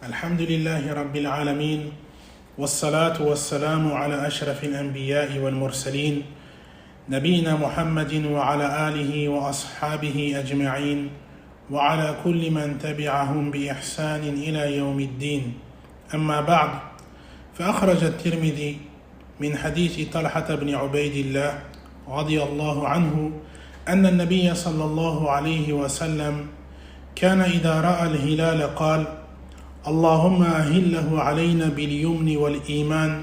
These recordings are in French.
الحمد لله رب العالمين والصلاة والسلام على أشرف الأنبياء والمرسلين نبينا محمد وعلى آله وأصحابه أجمعين وعلى كل من تبعهم بإحسان إلى يوم الدين أما بعد فأخرج الترمذي من حديث طلحة بن عبيد الله رضي الله عنه أن النبي صلى الله عليه وسلم كان إذا رأى الهلال قال اللهم أهله علينا باليمن والإيمان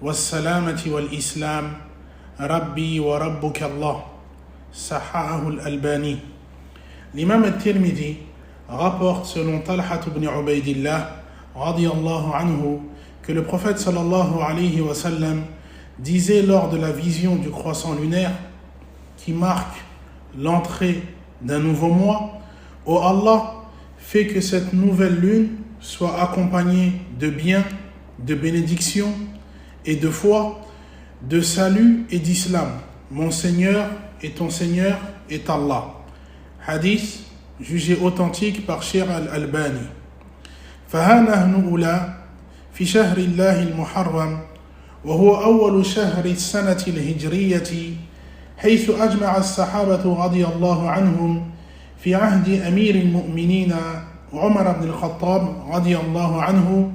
والسلامة والإسلام ربي وربك الله صححه الألباني. L'imam al-Tirmidhi rapporte selon Talha ibn Ubaydillah radiyallahu anhu que le prophète sallallahu alayhi wa sallam disait lors de la vision du croissant lunaire qui marque l'entrée d'un nouveau mois: ô Allah, fais que cette nouvelle lune soit accompagnée de bien, de bénédiction et de foi, de salut et d'islam. Mon Seigneur et ton Seigneur est Allah. Hadith jugé authentique par Cheikh al-Albani. فها نحن أولى في شهر الله المحرم وهو أول شهر السنة الهجرية حيث أجمع الصحابة رضي الله عنهم في عهد أمير المؤمنين عمر بن الخطاب رضي الله عنه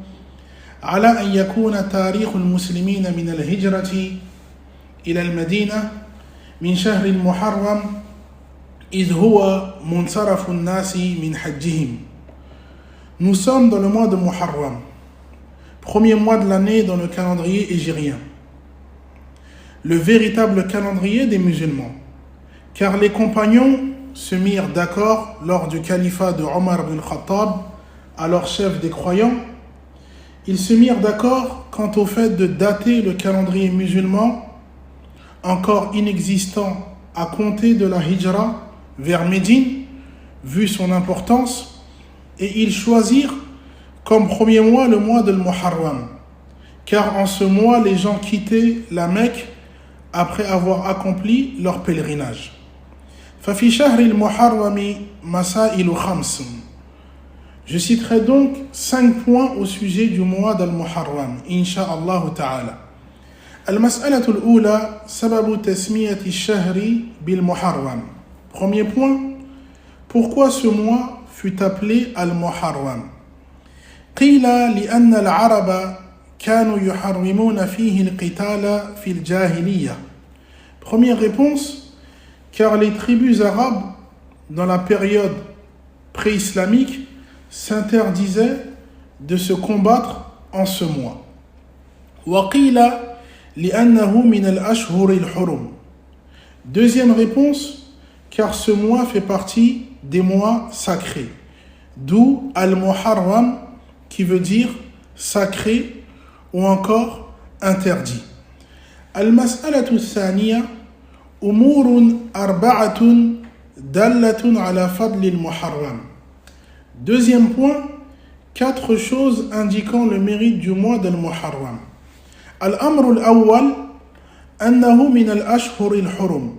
على أن يكون تاريخ المسلمين من الهجرة إلى المدينة من شهر المحرم إذ هو منصرف الناس من حجهم. Nous sommes dans le mois de Muharram, premier mois de l'année dans le calendrier hégirien, le véritable calendrier des musulmans, car les compagnons se mirent d'accord lors du califat de Omar ibn al-Khattab, alors chef des croyants. Ils se mirent d'accord quant au fait de dater le calendrier musulman, encore inexistant à compter de la hijra vers Médine, vu son importance, et ils choisirent comme premier mois le mois de Muharram, car en ce mois les gens quittaient la Mecque après avoir accompli leur pèlerinage. ففي شهر المحرم مسائل خمس. Je citerai donc 5 points au sujet du mois d'Al-Muharram, Inch'Allah Ta'ala. المسألة الأولى سبب تسمية الشهر بالمحرم. Premier point, pourquoi ce mois fut appelé Al-Muharram? قيل لأن العرب كانوا يحرمون فيه القتال في الجاهلية. Première réponse, car les tribus arabes, dans la période pré-islamique, s'interdisaient de se combattre en ce mois. وقيل لأنه من الأشهر الحرم. Deuxième réponse, car ce mois fait partie des mois sacrés, d'où Al-Muharram qui veut dire sacré ou encore interdit. Al-Mas'alatu al-Thaniya أمور أربعة دالة على فضل المحرم. Deuxième point, 4 choses indiquant le mérite du mois d'Al-Muharram. الأمر الأول أنه من الأشهر الحرم.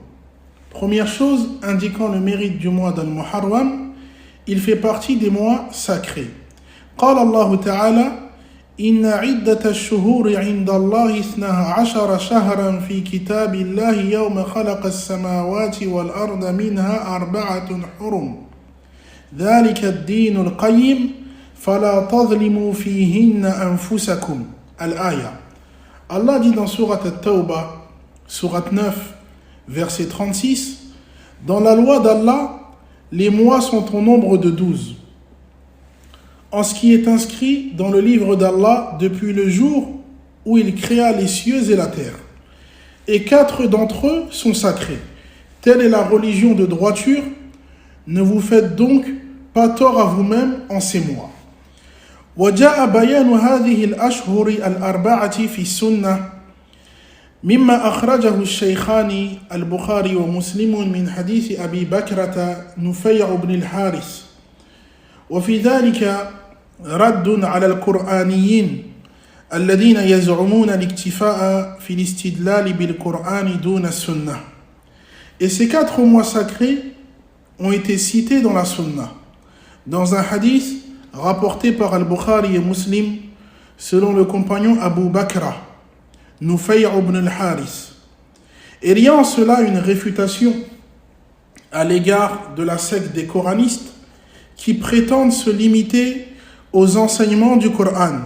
Première chose indiquant le mérite du mois d'Al-Muharram, il fait partie des mois sacrés. قال الله تعالى إن عدة الشهور عند الله 12 شهرا في كتاب الله يوم خلق السماوات والأرض منها 4 حرم ذلك الدين القيم فلا تظلموا فيهن أنفسكم. الآية. Allah dit dans Surat At-Tawbah, Surat 9, verset 36, dans la loi d'Allah, les mois sont au nombre de 12. En ce qui est inscrit dans le livre d'Allah depuis le jour où il créa les cieux et la terre. Et 4 d'entre eux sont sacrés. Telle est la religion de droiture. Ne vous faites donc pas tort à vous-même en ces mois. وجاء بيان هذه الأشهر الأربعة في السنة مما أخرجه الشيخان البخاري ومسلم من حديث أبي بكرة نفيع بن الحارث وفي ذلك رد على القرآنيين الذين يزعمون الاكتفاء في الاستدلال بالقرآن دون السنة. Et ces 4 mois sacrés ont été cités dans la sunna. Dans un hadith, rapporté par Al-Bukhari et Muslim, selon le compagnon Abu Bakra, Nufay' ibn al-Haris. Il y a en cela une réfutation à l'égard de la secte des coranistes qui prétendent se limiter aux enseignements du Coran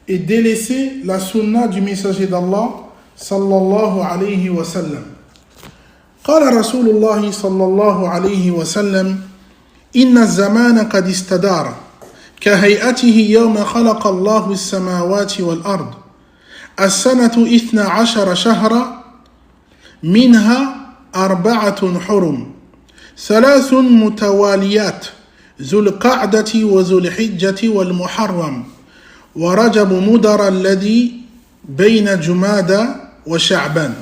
et délaisser la sunna du messager d'Allah sallallahu alayhi wa sallam. قال رسول الله صلى الله عليه وسلم إن الزمان قد استدار كهيئته يوم خلق الله السماوات والأرض السنة 12 شهرا منها 4 حرم 3 متواليات ذو القعدة وذو الحجة والمحرم ورجب مدر الذي بين جمادى وشعبان.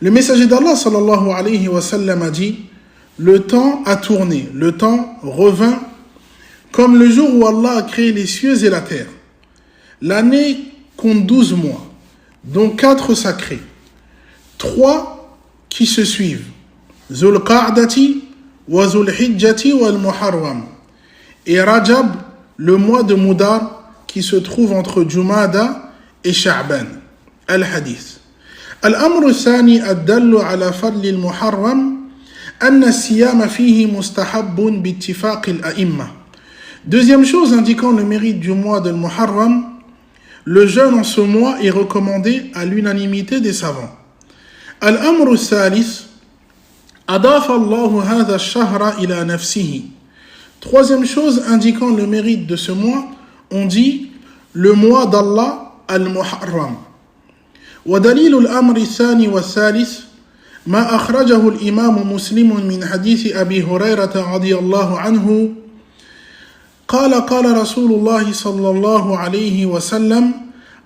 Le messager d'Allah sallallahu alayhi wa sallam a dit: le temps a tourné, le temps revint comme le jour où Allah a créé les cieux et la terre. L'année compte 12 mois, dont 4 sacrés, 3 qui se suivent, Zul Qa'dati wa Zul Hijjati wal Muharram, et Rajab, le mois de Mudar qui se trouve entre Jumada et Sha'ban. Al-Hadith. الأمر الثاني الدل على فضل المحرم أن الصيام فيه مستحب باتفاق الأئمة. Deuxième chose indiquant le mérite du mois de Muharram, le jeûne en ce mois est recommandé à l'unanimité des savants. الأمر الثالث أضاف الله هذا الشهر إلى نفسه. Troisième chose indiquant le mérite de ce mois, on dit le mois d'Allah al-Muharram. ودليل الأمر الثاني والثالث ما أخرجه الإمام مسلم من حديث أبي هريرة رضي الله عنه قال قال رسول الله صلى الله عليه وسلم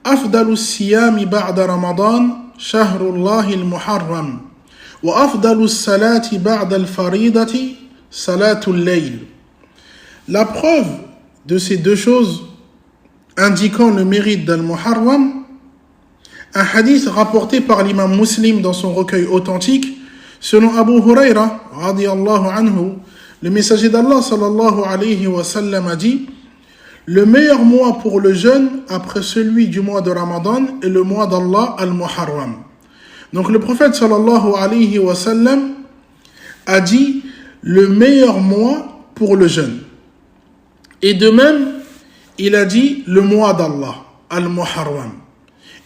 أفضل الصيام بعد رمضان شهر الله المحرم وأفضل الصلاة بعد الفريضة صلاة الليل. La preuve de ces deux choses indiquant le mérite d'Al-Muharram, un hadith rapporté par l'imam Muslim dans son recueil authentique, selon Abu Huraira, radiyallahu anhu, le messager d'Allah sallallahu alayhi wa sallam a dit: le meilleur mois pour le jeûne après celui du mois de Ramadan est le mois d'Allah al-Muharram. Donc le prophète sallallahu alayhi wa sallam a dit le meilleur mois pour le jeûne. Et de même, il a dit le mois d'Allah al-Muharram.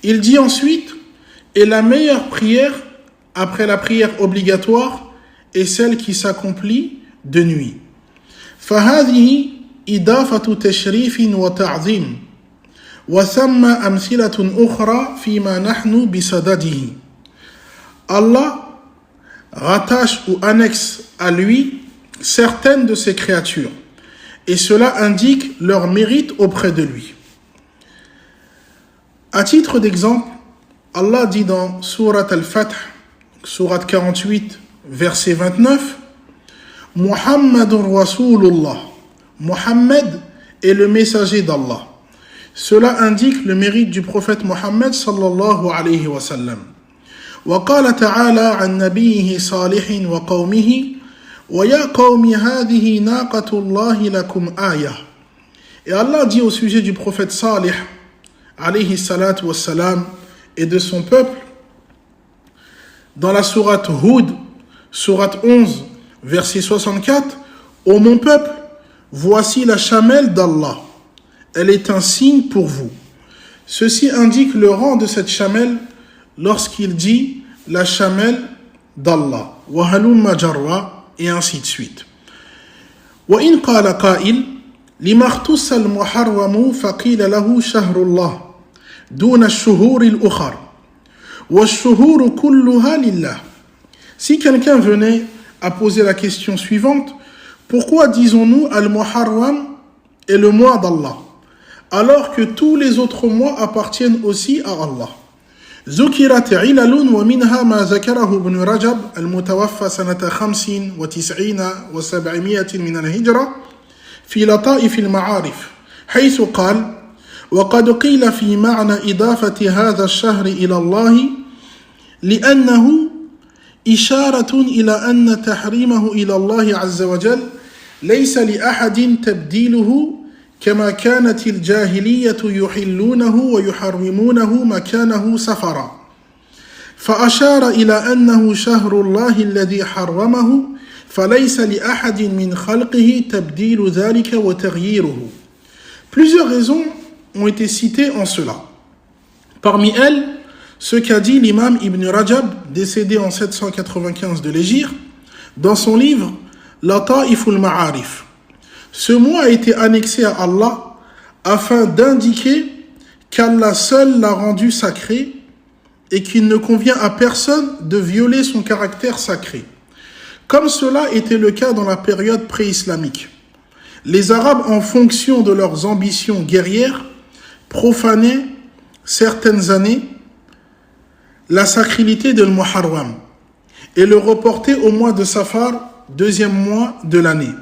Il dit ensuite, et la meilleure prière, après la prière obligatoire, est celle qui s'accomplit de nuit. فهذه إضافة تشريف وتعظيم وثم أمثلة أخرى فيما نحن بصدده. Allah rattache ou annexe à lui certaines de ses créatures, et cela indique leur mérite auprès de lui. À titre d'exemple, Allah dit dans Surat Al-Fath, Surat 48, verset 29, Muhammadur Rasulullah, Muhammad est le messager d'Allah. Cela indique le mérite du prophète Muhammad sallallahu alayhi wa sallam. وقال تعالى عن نبيه صالح وقومه ويا قوم هذه ناقة الله لكم آية. Et Allah dit au sujet du prophète Salih alayhi salatu wassalam et de son peuple dans la sourate Hud, sourate 11, verset 64, ô mon peuple, voici la chamelle d'Allah, elle est un signe pour vous. Ceci indique le rang de cette chamelle lorsqu'il dit la chamelle d'Allah, wa halumma jarra, et ainsi de suite. Wa in qala qa'il lima ikhtussa al-muharram faqila lahu shahrullah دون الشهور الأخر والشهور كلها لله. Si quelqu'un venait à poser la question suivante, pourquoi disons-nous Al-Muharram est le mois d'Allah, alors que tous les autres mois appartiennent aussi à Allah? ذكرت علل ومنها ما ذكره ابن رجب المتوفى سنة 95 و700 من الهجرة في لطائف المعارف حيث قال: وقد قيل في معنى إضافة هذا الشهر إلى الله لأنه إشارة إلى أن تحريمه إلى الله عز وجل ليس لأحد تبديله كما كانت الجاهلية يحلونه ويحرمونه مكانه سفرا فأشار إلى أنه شهر الله الذي حرمه فليس لأحد من خلقه تبديل ذلك وتغييره. Plusieurs raisons ont été citées en cela. Parmi elles, ce qu'a dit l'imam Ibn Rajab, décédé en 795 de l'Hégire, dans son livre Lata'if al-Ma'arif. Ce mois a été annexé à Allah afin d'indiquer qu'Allah seul l'a rendu sacré et qu'il ne convient à personne de violer son caractère sacré. Comme cela était le cas dans la période pré-islamique. Les Arabes, en fonction de leurs ambitions guerrières, profanaient certaines années la sacralité de Muharram et le reportaient au mois de Safar, deuxième mois de l'année,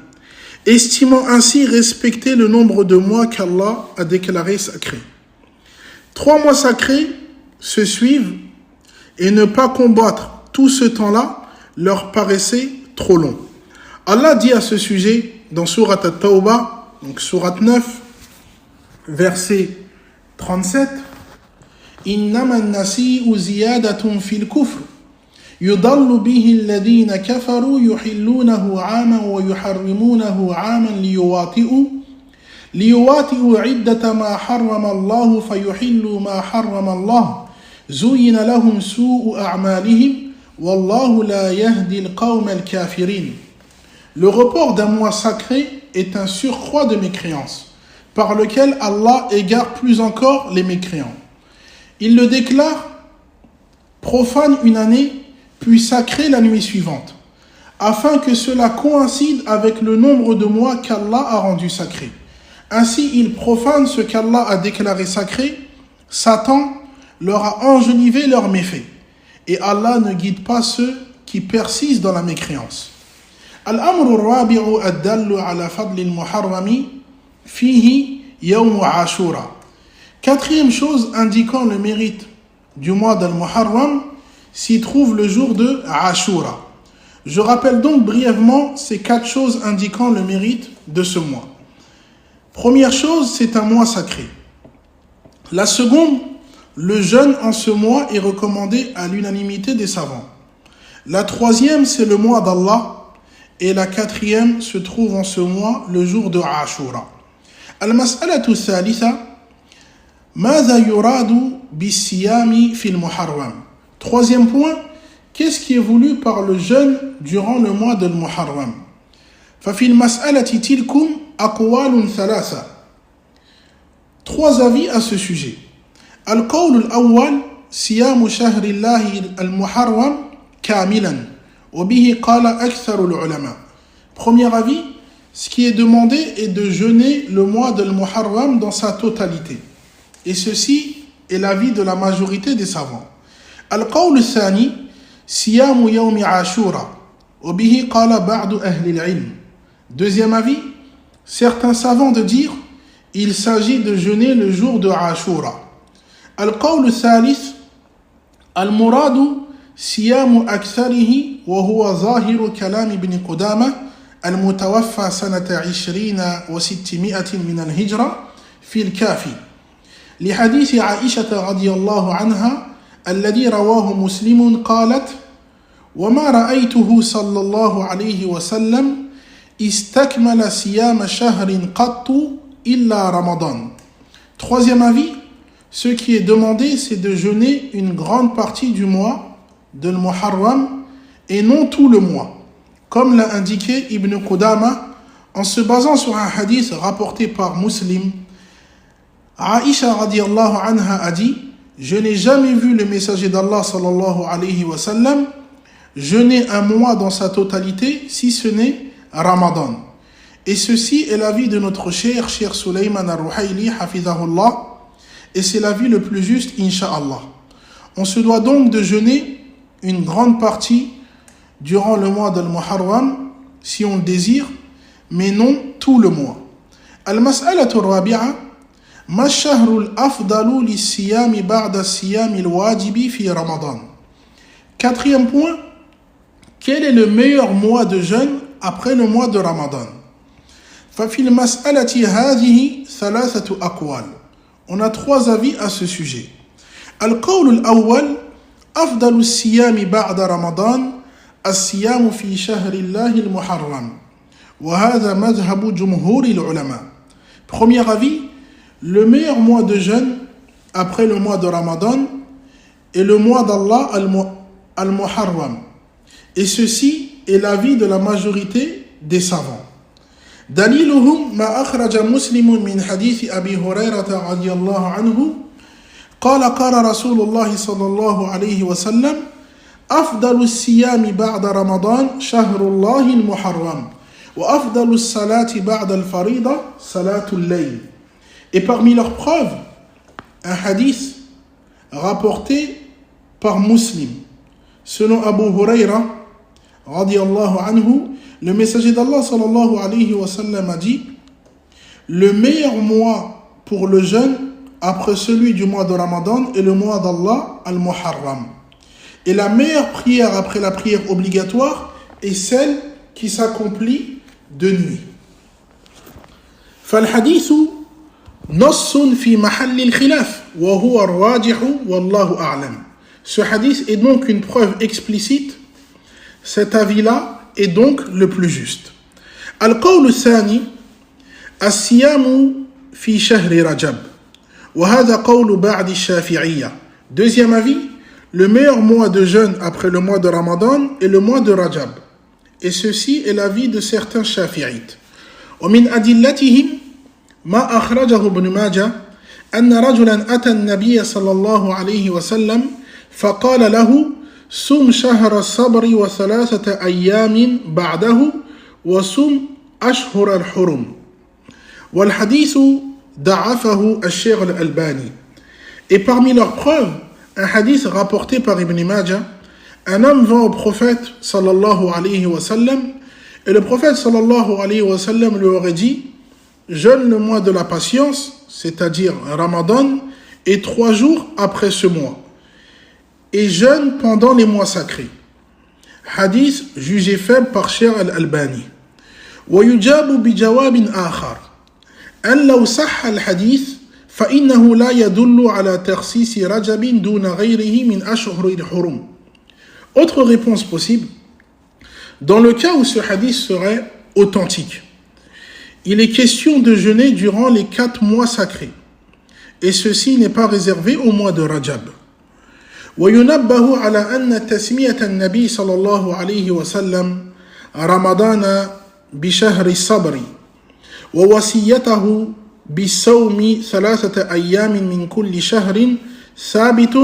estimant ainsi respecter le nombre de mois qu'Allah a déclaré sacrés. 3 mois sacrés se suivent et ne pas combattre tout ce temps-là leur paraissait trop long. Allah dit à ce sujet dans Surat At-Tawbah, donc Surat 9, verset 37, إنما النسيء زيادة في الكفر يضل به الذين كفروا يحلونه عاما ويحرمونه عاما ليواتئوا عدة ما حرم الله فيحلوا ما حرم الله زين لهم سوء أعمالهم والله لا يهدي القوم الكافرين. Le report d'un mois sacré est un surcroît de mécréance, par lequel Allah égare plus encore les mécréants. Il le déclare profane une année, puis sacré la nuit suivante, afin que cela coïncide avec le nombre de mois qu'Allah a rendu sacré. Ainsi, il profane ce qu'Allah a déclaré sacré. Satan leur a enjolivé leurs méfaits. Et Allah ne guide pas ceux qui persistent dans la mécréance. Al-amru rabi'u ad-dallu ala fadli al-muharrami fihi yawm Ashura. Quatrième chose indiquant le mérite du mois d'Al-Muharram s'y trouve le jour de Ashura. Je rappelle donc brièvement ces 4 choses indiquant le mérite de ce mois. Première chose, c'est un mois sacré. La seconde, le jeûne en ce mois est recommandé à l'unanimité des savants. La troisième, c'est le mois d'Allah. Et la quatrième se trouve en ce mois, le jour de Ashura. Al-mas'alatu thalitha, ماذا يراد بالصيام في المحرم. Troisième point, qu'est-ce qui est voulu par le jeûne durant le mois de Muharram? ففي المسألة تلكم أقوال ثلاثة. 3 avis à ce sujet. القول الأول صيام شهر الله المحرم كاملا وبه قال أكثر العلماء. Premier avis, ce qui est demandé est de jeûner le mois de Muharram dans sa totalité. Et ceci est l'avis de la majorité des savants. القول الثاني صيام يوم عاشوراء وبه قال بعض أهل العلم. Deuxième avis, certains savants de dire il s'agit de jeûner le jour de Ashura. القول الثالث المراد صيام أكثره وهو ظاهر كلام ابن قدامة المتوفى سنة 20 و600 من الهجرة في الكافي لحديث عائشة رضي الله عنها الذي رواه مسلم قالت وما رأيته صلى الله عليه وسلم استكمل صيام شهر قط إلا رمضان. Troisième avis, ce qui est demandé c'est de jeûner une grande partie du mois de Muharram et non tout le mois, comme l'a indiqué Ibn Qudama en se basant sur un hadith rapporté par Muslim. Aïcha radiyallahu anha a dit: je n'ai jamais vu le messager d'Allah sallallahu alayhi wa sallam jeûner un mois dans sa totalité si ce n'est Ramadan. Et ceci est l'avis de notre cher Sulayman al-Ruhayli hafizahullah, et c'est l'avis le plus juste incha'Allah. On se doit donc de jeûner une grande partie durant le mois d'Al-Muharram si on le désire, mais non tout le mois. Al-mas'alatu rabi'a ما الشهر الأفضل للصيام بعد الصيام الواجب في رمضان. Quatrième point, quel est le meilleur mois de jeûne après le mois de Ramadan? ففي المسألة هذه ثلاثة أقوال. On a trois avis à ce sujet. القول الأول أفضل الصيام بعد رمضان الصيام في شهر الله المحرم وهذا مذهب جمهور العلماء. Premier avis, le meilleur mois de jeûne après le mois de Ramadan est le mois d'Allah al-Muharram. Et ceci est l'avis de la majorité des savants. دليلهم ما أخرج مسلم من حديث أبي هريرة رضي الله عنه قال قال رسول الله صلى الله عليه وسلم أفضل الصيام بعد رمضان شهر الله المحرم وأفضل الصلاة بعد الفريضة صلاة الليل. Et parmi leurs preuves, un hadith rapporté par Muslim, selon Abu Huraira radiyallahu anhu, le messager d'Allah sallallahu alayhi wa sallam a dit: le meilleur mois pour le jeûne après celui du mois de Ramadan est le mois d'Allah al-Muharram. Et la meilleure prière après la prière obligatoire est celle qui s'accomplit de nuit. فالحديث نص في محل الخلاف وهو الراجح والله أعلم. Ce hadith est donc une preuve explicite. Cet avis-là est donc le plus juste. القول الثاني الصيام في شهر رجب وهذا قول بعض الشافعية. Deuxième avis, le meilleur mois de jeûne après le mois de Ramadan est le mois de Rajab. Et ceci est l'avis de certains shafi'ites. ومن أدلتهم ما أخرجه ابن ماجه أن رجلا أتى النبي صلى الله عليه وسلم فقال له صم شهر الصبر وثلاثة أيام بعده وصم أشهر الحرم. والحديث ضعفه الشيخ الألباني. Et parmi leurs preuves, un hadith rapporté par Ibn Majah, un homme vint au prophète sallallahu alayhi wa sallam et le prophète sallallahu alayhi wa sallam lui aurait dit: jeûne le mois de la patience, c'est-à-dire Ramadan, et 3 jours après ce mois, et jeûne pendant les mois sacrés. Hadith jugé faible par Cheikh al-Albani. ويجاب بجواب آخر أن لو صح الحديث فإنه لا يدل على تخصيص رجب دون غيره من أشهر الحرم. Autre réponse possible, dans le cas où ce hadith serait authentique, il est question de jeûner durant les 4 mois sacrés, et ceci n'est pas réservé au mois de Rajab. وينبه على أن تسمية النبي صلى الله عليه وسلم رمضان بشهر الصبر ووصيته بالصوم 3 أيام من كل شهر ثابت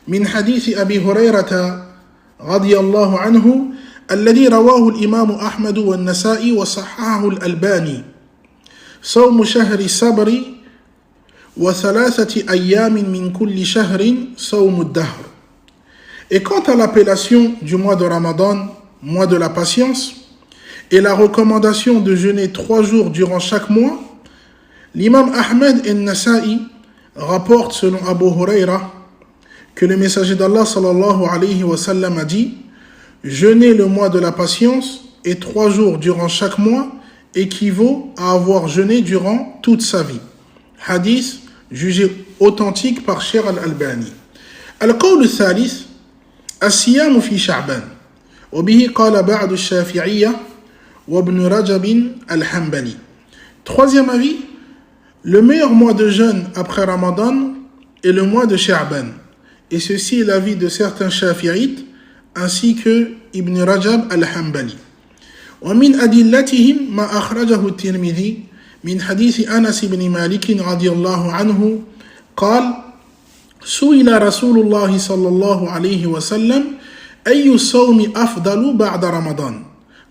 من حديث أبي هريرة رضي الله عنه الذي رواه الإمام أحمد والنسائي وصححه الألباني. صوم شهر الصبر وثلاثة أيام من كل شهر صوم الدهر. Et quant à l'appellation du mois de Ramadan, mois de la patience, et la recommandation de jeûner 3 jours durant chaque mois, l'imam Ahmed et Nasa'i rapporte selon Abu Huraira que le messager d'Allah sallallahu alayhi wa sallam a dit: jeûner le mois de la patience et 3 jours durant chaque mois équivaut à avoir jeûné durant toute sa vie. Hadith jugé authentique par Cheikh al-Albani. القول الثالث الصيام في شعبان وبه قال بعض الشافعية وابن رجب الحنبلي. Troisième avis, le meilleur mois de jeûne après Ramadan est le mois de Sha'ban. Et ceci est l'avis de certains shafi'ites ainsi que Ibn Rajab al-Hanbali. ومن أدلتهم ما أخرجه الترمذي من حديث أنس بن مالك رضي الله عنه قال: سئل رسول الله صلى الله عليه وسلم أي الصوم أفضل بعد رمضان؟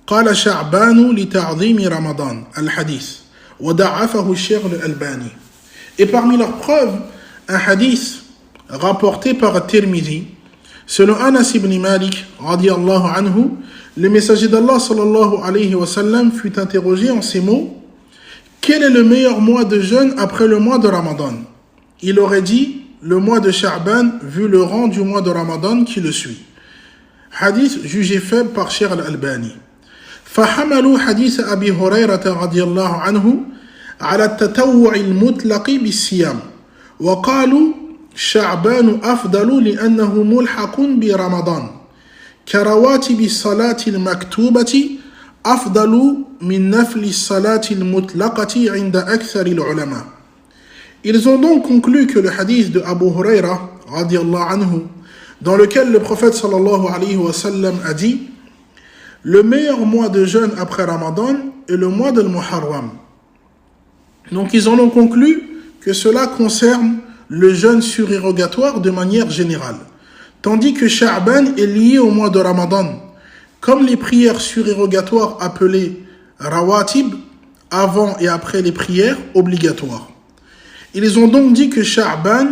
قال: شعبان لتعظيم رمضان. الحديث وضعفه الشيخ الألباني. Et parmi leurs preuves, un hadith rapporté par Tirmidhi, selon Anas ibn Malik radiyallahu anhu, le messager d'Allah sallallahu alayhi wa sallam fut interrogé en ces mots: quel est le meilleur mois de jeûne après le mois de Ramadan? Il aurait dit le mois de Sha'ban vu le rang du mois de Ramadan qui le suit. Hadith jugé faible par Cheikh al-Albani. فحملوا حديث أبي هريرة رضي الله عنه على التطوع المطلق بالصيام وقالوا شعبان أفضل لأنه ملحق برمضان كرواتب الصلاة المكتوبة أفضل من نفل الصلاة المطلقة عند أكثر العلماء. Ils ont donc conclu que le hadith de Abu Huraira radiallahu anhu, dans lequel le prophète sallallahu alayhi wa sallam a dit le meilleur mois de jeûne après Ramadan est le mois de Muharram. Donc ils en ont conclu que cela concerne le jeûne surérogatoire de manière générale. Tandis que Sha'ban est lié au mois de Ramadan, comme les prières surérogatoires appelées rawatib, avant et après les prières obligatoires. Ils ont donc dit que Sha'ban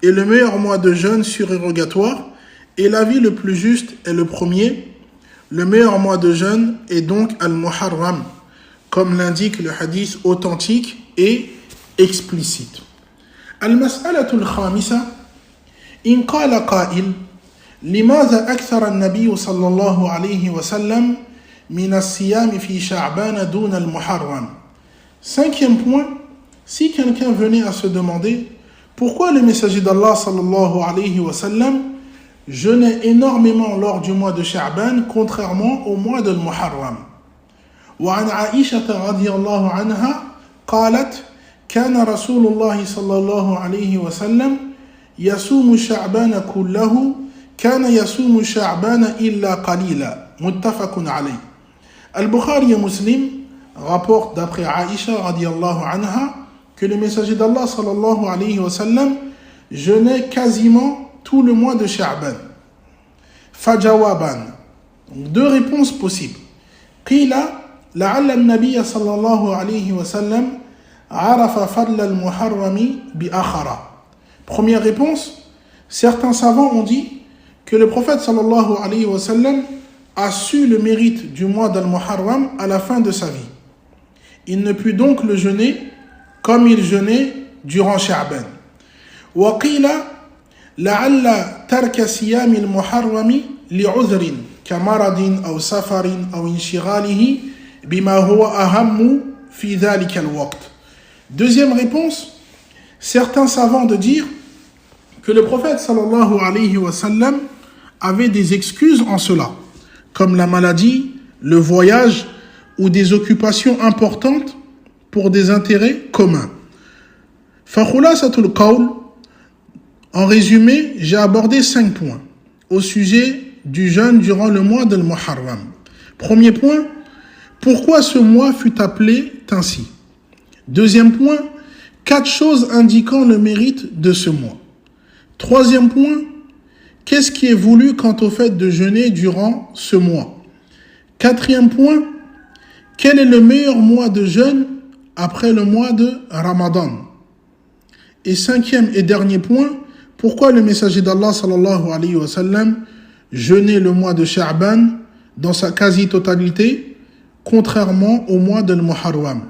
est le meilleur mois de jeûne surérogatoire et l'avis le plus juste est le premier. Le meilleur mois de jeûne est donc Al-Muharram, comme l'indique le hadith authentique et explicite. Al-Mas'alatul Khamisa, in qala qa'il, لماذا أكثر النبي صلى الله عليه وسلم من الصيام في شعبان دون المحرم. Cinquième point, si quelqu'un venait à se demander pourquoi le messager d'Allah sallallahu alayhi wa sallam jeûnait énormément lors du mois de Sha'ban contrairement au mois de Muharram. وعن عائشة رضي الله عنها قالت كان رسول الله صلى الله عليه وسلم يصوم شعبان كله كان يصوم شعبان إلا قليلا متفق عليه. Al-Bukhari et Muslim rapportent d'après Aïcha radiallahu anha que le messager d'Allah sallallahu alayhi wa sallam jeûnait quasiment tout le mois de Sha'ban. Fajawaban. Donc deux réponses possibles. Qila لعل النبي صلى الله عليه وسلم عرف فضل المحرم بآخرة. Première réponse, certains savants ont dit que le prophète sallallahu alayhi wa sallam a su le mérite du mois d'Al-Muharram à la fin de sa vie. Il ne put donc le jeûner comme il jeûnait durant Sha'ban. وقيل لعل ترك صيام المحرم لعذر كمرض أو سفر أو انشغاله بما هو أهم في ذلك الوقت. Deuxième réponse, certains savants de dire que le prophète sallallahu alayhi wa sallam avait des excuses en cela, comme la maladie, le voyage ou des occupations importantes pour des intérêts communs. Fakhulasatul qawl, en résumé, j'ai abordé 5 points au sujet du jeûne durant le mois de Muharram. Premier point, pourquoi ce mois fut appelé ainsi? Deuxième point, 4 choses indiquant le mérite de ce mois. Troisième point, qu'est-ce qui est voulu quant au fait de jeûner durant ce mois? Quatrième point, quel est le meilleur mois de jeûne après le mois de Ramadan? Et cinquième et dernier point, pourquoi le messager d'Allah sallallahu alayhi wa sallam jeûnait le mois de Sha'ban dans sa quasi-totalité, contrairement au mois de Muharram.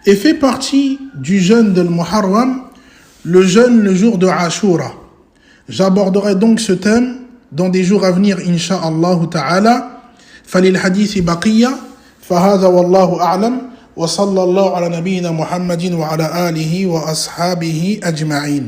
Et fait partie du jeûne de Muharram, le jeûne le jour de Ashura. J'aborderai donc ce thème dans des jours à venir, insha'Allah ta'ala. Falil hadithi baqiya, fahadha wallahu a'lam, wa sallallahu ala nabiyyina Muhammadin wa ala alihi wa ashabihi ajma'in.